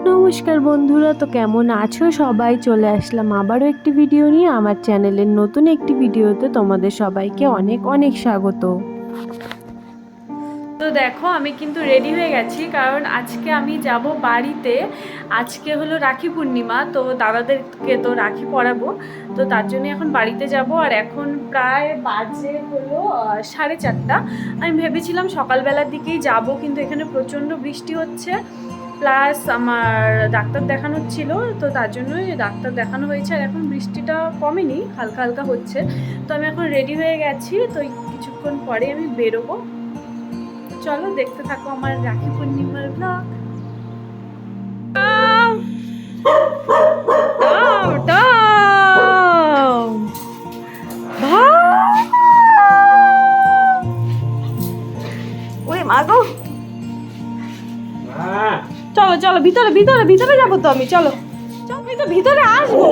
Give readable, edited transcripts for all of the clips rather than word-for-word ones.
নমস্কার বন্ধুরা, তো কেমন আছো সবাই? চলে আসলাম আবারও একটি ভিডিও নিয়ে। আমার চ্যানেলের নতুন একটি ভিডিওতে তোমাদের সবাইকে অনেক অনেক স্বাগত। তো দেখো, আমি কিন্তু রেডি হয়ে গেছি, কারণ আজকে আমি যাব বাড়িতে। আজকে হলো রাখি পূর্ণিমা, তো দাদাদেরকে তো রাখি পরাবো, তো তার জন্য এখন বাড়িতে যাব। আর এখন প্রায় বাজে হলো 4:30। আমি ভেবেছিলাম সকালবেলার দিকেই যাব, কিন্তু এখানে প্রচণ্ড বৃষ্টি হচ্ছে, প্লাস আমার ডাক্তার দেখানোর ছিল, তো তার জন্যই ডাক্তার দেখানো হয়েছে। আর এখন বৃষ্টিটা কমেনি, হালকা হালকা হচ্ছে। তো আমি এখন রেডি হয়ে গেছি, তো কিছুক্ষণ পরে আমি বেরোবো। চলো দেখতে থাকো আমার রাখি পূর্ণিমার ব্লগ। ওরে মা গো, চলো চলো ভিতরে ভিতরে ভিতরে যাবো তো আমি। চলো চলো, আমি তো ভিতরে আসবো,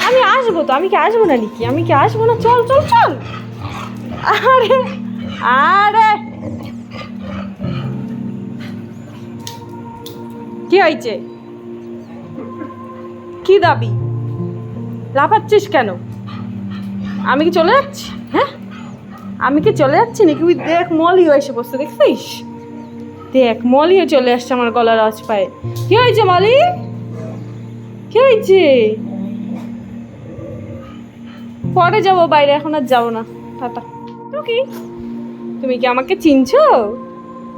আমি আসবো তো। আমি কি আসবো না নাকি? আমি কি আসবো না? চল চল চল। আরে আরে কি হয়েছে? কি দাবি? লাফাচ্ছিস কেন? আমি কি চলে যাচ্ছি? হ্যাঁ, আমি কি চলে যাচ্ছি নাকি? ওই দেখ, মলিও এসে বসতে, দেখছিস? দেখ, মলিও চলে আসছে আমার গলার আওয়াজ পায়ে। কি হয়েছে মলি? কি হয়েছে? পরে যাবো বাইরে, এখন আর যাবো না। টাটা। তো কি, তুমি কি আমাকে চিনছো?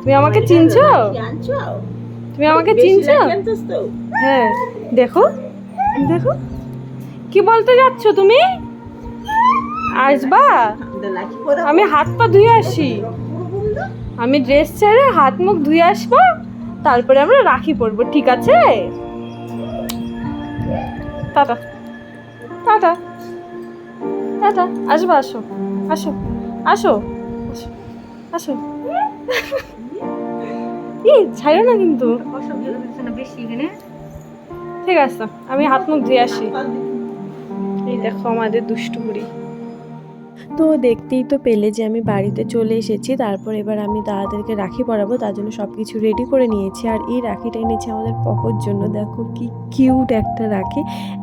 তুমি আমাকে চিনছো? তুমি আমাকে চিনছো? হ্যাঁ, দেখো দেখো, কি বলতে যাচ্ছ তুমি? আসবা? আমি হাত পা ধুয়ে আসি, আমি ড্রেস ছেড়ে হাত মুখ ধুয়ে আসবো, তারপরে আমরা রাখি পরবো, ঠিক আছে? Tata tata tata. আসবা? আসো আসো আসো আসো আসো। ই ছাড়ো না কিন্তু। ঠিক আছে, আমি হাত মুখ ধুয়ে আসি। এই দেখো আমাদের দুষ্টু বুড়ি। তো দেখতেই তো পেলে যে আমি বাড়িতে চলে এসেছি। তারপর এবার আমি দাদাদেরকে রাখি পরাবো, তার জন্য সব কিছু রেডি করে নিয়েছি। আর এই রাখিটা এনেছি আমাদের পকোর জন্য। দেখো কি কিউট একটা রাখি,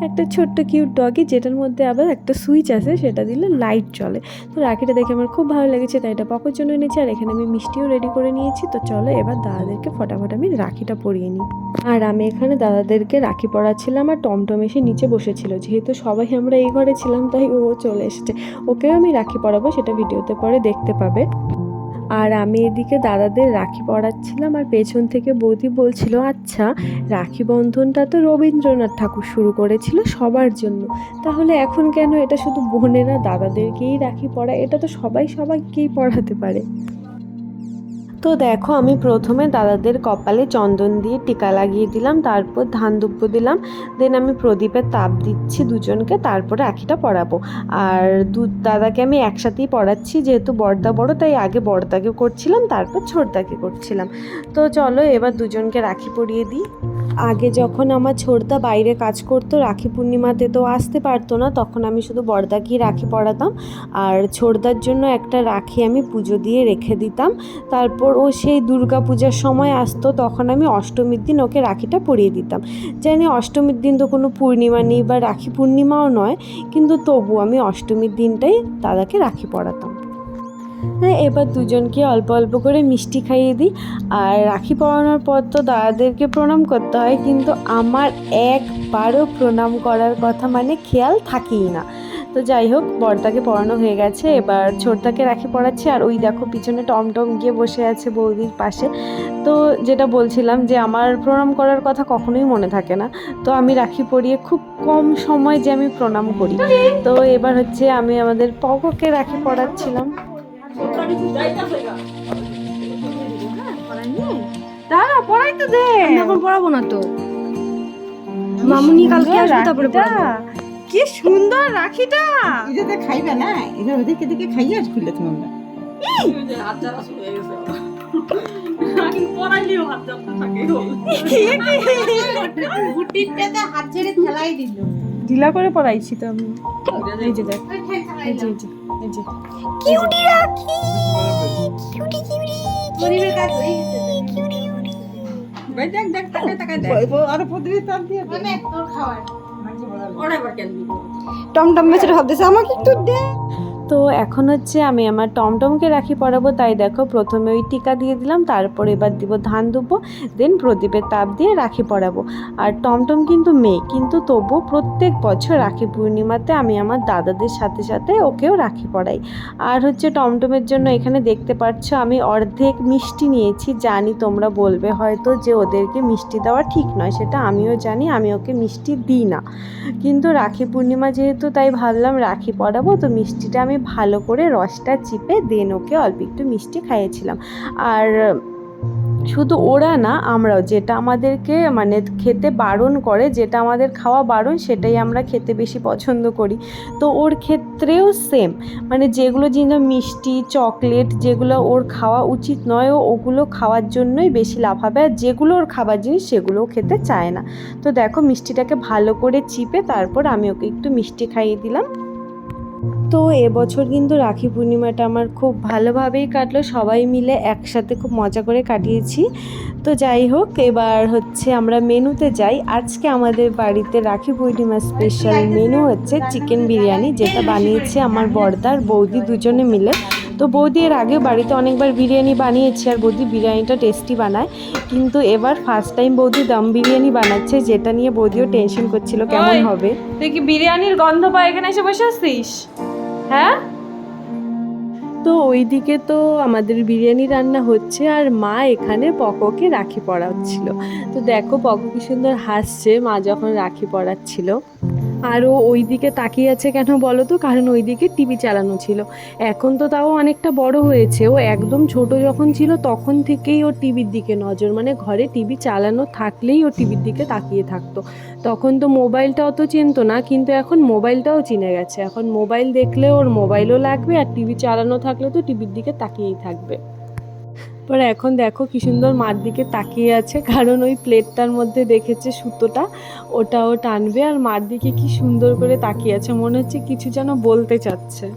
একটা ছোট্ট কিউট ডগি, যেটার মধ্যে আবার একটা সুইচ আছে, সেটা দিলে লাইট জ্বলে। তো রাখিটা দেখে আমার খুব ভালো লেগেছে, তাই এটা পকোর জন্য এনেছি। আর এখানে আমি মিষ্টিও রেডি করে নিয়েছি। তো চলো এবার দাদাদেরকে ফটাফট আমি রাখিটা পরিয়ে নিই। আর আমি এখানে দাদাদেরকে রাখি পরাচ্ছিলাম, আর টমটম এসে নিচে বসেছিল। যেহেতু সবাই আমরা এই ঘরে ছিলাম, তাই ও চলে এসেছে। ওকেও আমি রাখি পরাবো, সেটা ভিডিওতে পরে দেখতে পাবে। আর আমি এদিকে দাদাদের রাখি পরাচ্ছিলাম, আর পেছন থেকে বৌদি বলছিল, আচ্ছা রাখি বন্ধনটা তো রবীন্দ্রনাথ ঠাকুর শুরু করেছিল সবার জন্য, তাহলে এখন কেন এটা শুধু বোনেরা দাদাদেরকেই রাখি পরায়? এটা তো সবাই সবাইকেই পরাতে পারে। তো দেখো, আমি প্রথমে দাদাদের কপালে চন্দন দিয়ে টিকা লাগিয়ে দিলাম, তারপর ধান দুব্য দিলাম, দেন আমি প্রদীপের তাপ দিচ্ছি দুজনকে, তারপরে রাখিটা পরাবো। আর দাদাকে আমি একসাথেই পরাচ্ছি, যেহেতু বড়দা বড়, তাই আগে বড়দাকে করছিলাম, তারপর ছোটদাকে করছিলাম। তো চলো এবার দুজনকে রাখি পরিয়ে দিই। আগে যখন আমার ছোটদা বাইরে কাজ করতো, রাখি পূর্ণিমাতে তো আসতে পারতো না, তখন আমি শুধু বড়দাকেই রাখি পরাতাম। আর ছোটদার জন্য একটা রাখি আমি পুজো দিয়ে রেখে দিতাম। তারপর ও সেই দুর্গা পূজার সময় আসতো, তখন আমি অষ্টমীর দিন ওকে রাখিটা পরিয়ে দিতাম। জানি অষ্টমীর দিন তো কোনো পূর্ণিমা নেই, বা রাখি পূর্ণিমাও নয়, কিন্তু তবু আমি অষ্টমীর দিনটাই দাদাকে রাখি পরাতাম। হ্যাঁ, এবার দুজনকে অল্প অল্প করে মিষ্টি খাইয়ে দিই। আর রাখি পরানোর পর তো দাদাদেরকে প্রণাম করতে হয়, কিন্তু আমার একবারও প্রণাম করার কথা মানে খেয়াল থাকেই না। তো যাই হোক, বড়দাকে পরানো হয়ে গেছে, এবার ছোটদাকে রাখি পরাচ্ছে। আর ওই দেখো পিছনে টমটম গিয়ে বসে আছে বৌদির পাশে। তো যেটা বলছিলাম যে আমার প্রণাম করার কথা কখনোই মনে থাকে না, তো আমি রাখি পরিয়ে খুব কম সময় যে আমি প্রণাম করি। তো এবার হচ্ছে আমি আমাদের পকোকে রাখি পরাচ্ছিলাম। দাঁড়া, পড়াইতে দে। এখন পড়াবো না তো, মামুনি কালকে আসবে, তারপরে পড়াবো। কি সুন্দর রাখিটা। এটা খাইবে না, এটা দেখে দেখে খাইয়ে আজ খুললে তোমরা। ঢিলা করে পড়াইছি তো আমি। এই যে দেখ, এই যে এই যে এই যে কিউটি রাখি, কিউটি কিউটি কিউটি কিউটি। ভাই দেখ দেখ টাকা দেখ আর প্রতিদিন তার দিয়ে মানে তোর খাবার ওরে বাকেন টমটম বেচে ভাবতেছে আমাকে একটু দে। তো এখন হচ্ছে আমি আমার টমটমকে রাখি পরাবো, তাই দেখো প্রথমে ওই টিকা দিয়ে দিলাম, তারপর এবার দিব ধান দুব্বো, দেন প্রদীপের তাপ দিয়ে রাখি পরাবো। আর টমটম কিন্তু মেয়ে, কিন্তু তবুও প্রত্যেক বছর রাখি পূর্ণিমাতে আমি আমার দাদাদের সাথে সাথে ওকেও রাখি পরাই। আর হচ্ছে টমটমের জন্য এখানে দেখতে পাচ্ছ আমি অর্ধেক মিষ্টি নিয়েছি। জানি তোমরা বলবে হয়তো যে ওদেরকে মিষ্টি দেওয়া ঠিক নয়, সেটা আমিও জানি, আমি ওকে মিষ্টি দিই না, কিন্তু রাখি পূর্ণিমা যেহেতু তাই ভাবলাম রাখি পরাবো। তো মিষ্টিটা আমি ভালো করে রসটা চিপে দেন ওকে অল্প একটু মিষ্টি খাইয়েছিলাম। আর শুধু ওরা না, আমরাও, যেটা আমাদেরকে মানে খেতে বারণ করে, যেটা আমাদের খাওয়া বারণ, সেটাই আমরা খেতে বেশি পছন্দ করি। তো ওর ক্ষেত্রেও সেম, মানে যেগুলো জিনিস মিষ্টি চকলেট যেগুলো ওর খাওয়া উচিত নয়, ও ওগুলো খাওয়ার জন্যই বেশি লাফাবে, আর যেগুলো ওর খাবার জিনিস সেগুলোও খেতে চায় না। তো দেখো মিষ্টিটাকে ভালো করে চিপে তারপর আমি ওকে একটু মিষ্টি খাইয়ে দিলাম। তো এবছর কিন্তু রাখি পূর্ণিমাটা আমার খুব ভালোভাবেই কাটলো, সবাই মিলে একসাথে খুব মজা করে কাটিয়েছি। তো যাই হোক, এবার হচ্ছে আমরা মেনুতে যাই। আজকে আমাদের বাড়িতে রাখি পূর্ণিমা স্পেশাল মেনু হচ্ছে চিকেন বিরিয়ানি, যেটা বানিয়েছে আমার বড়দার বৌদি দুজনে মিলে। তো বৌদি এর আগেও বাড়িতে অনেকবার বিরিয়ানি বানিয়েছে, আর বৌদি বিরিয়ানিটা টেস্টি বানায়, কিন্তু এবার ফার্স্ট টাইম বৌদি দম বিরিয়ানি বানাচ্ছে, যেটা নিয়ে বৌদিও টেনশন করছিল কেমন হবে। তুই কি বিরিয়ানির গন্ধ পায় এখানে এসে বসে আসছিস? হ্যাঁ, তো ওইদিকে তো আমাদের বিরিয়ানি রান্না হচ্ছে, আর মা এখানে পকোকে রাখি পরাচ্ছিল। তো দেখো পকো কি সুন্দর হাসছে মা যখন রাখি পরাচ্ছিল। আর ও ওই দিকে তাকিয়ে আছে কেন বলো তো? কারণ ওই দিকে টিভি চালানো ছিল। এখন তো তাও অনেকটা বড় হয়েছে, ও একদম ছোট যখন ছিল তখন থেকেই ও টিভির দিকে নজর, মানে ঘরে টিভি চালানো থাকলেই ও টিভির দিকে তাকিয়ে থাকতো। তখন তো মোবাইলটা অত চিনতো না, কিন্তু এখন মোবাইলটাও চিনে গেছে। এখন মোবাইল দেখলে ওর মোবাইলও লাগবে, আর টিভি চালানো থাকলে তো টিভির দিকে তাকিয়েই থাকবে। পরে এখন দেখো কি সুন্দর মার দিকে তাকিয়ে আছে, কারণ ওই প্লেটটার মধ্যে দেখেছে সুতোটা, ওটাও টানবে, আর মার দিকে কি সুন্দর করে তাকিয়ে আছে, মনে হচ্ছে কিছু যেন বলতে চাচ্ছে।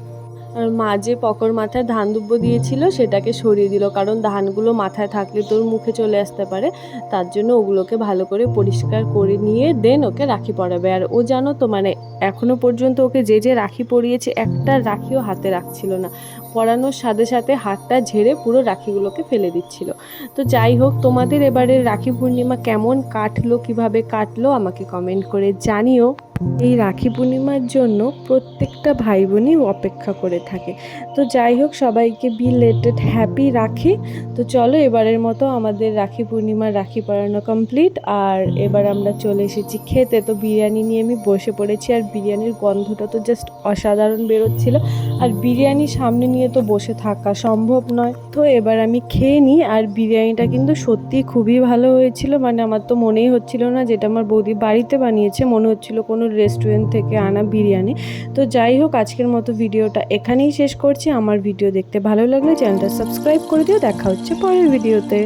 আর মা যে পকর মাথায় ধান দুব্বো দিয়েছিল সেটাকে সরিয়ে দিল, কারণ ধানগুলো মাথায় থাকলে তোর মুখে চলে আসতে পারে, তার জন্য ওগুলোকে ভালো করে পরিষ্কার করে নিয়ে দেন ওকে রাখি পরাবে। আর ও জানো তো, মানে এখনো পর্যন্ত ওকে যে যে রাখি পরিয়েছে একটা রাখিও হাতে রাখছিল না, পরানোর সাথে সাথে হাতটা ঝেড়ে পুরো রাখিগুলোকে ফেলে দিচ্ছিল। তো যাই হোক, তোমাদের এবারের রাখি পূর্ণিমা কেমন কাটলো, কিভাবে কাটলো আমাকে কমেন্ট করে জানিও। এই রাখি পূর্ণিমার জন্য প্রত্যেকটা ভাই বোনই অপেক্ষা করে থাকে। তো যাই হোক, সবাইকে বিলেটেড হ্যাপি রাখি। তো চলো এবারের মতো আমাদের রাখি পূর্ণিমার রাখি পরানো কমপ্লিট, আর এবার আমরা চলে এসেছি খেতে। তো বিরিয়ানি নিয়ে আমি বসে পড়েছি, আর বিরিয়ানির গন্ধটা তো জাস্ট অসাধারণ বেরোচ্ছিল, আর বিরিয়ানি সামনে নিয়ে তো বসে থাকা সম্ভব নয়। তো এবার আমি খেয়ে নিই। আর বিরিয়ানিটা কিন্তু সত্যি খুবই ভালো হয়েছিল, মানে আমার তো মনেই হচ্ছিল না যেটা আমার বৌদি বাড়িতে বানিয়েছে, মনে হচ্ছিল কোনো রেস্টুরেন্ট থেকে আনা বিরিয়ানি। তো যাই হোক, আজকের মতো ভিডিওটা এখানেই শেষ করছি। আমার ভিডিও দেখতে ভালো লাগলে চ্যানেলটা সাবস্ক্রাইব করে দিও। দেখা হচ্ছে পরের ভিডিওতে।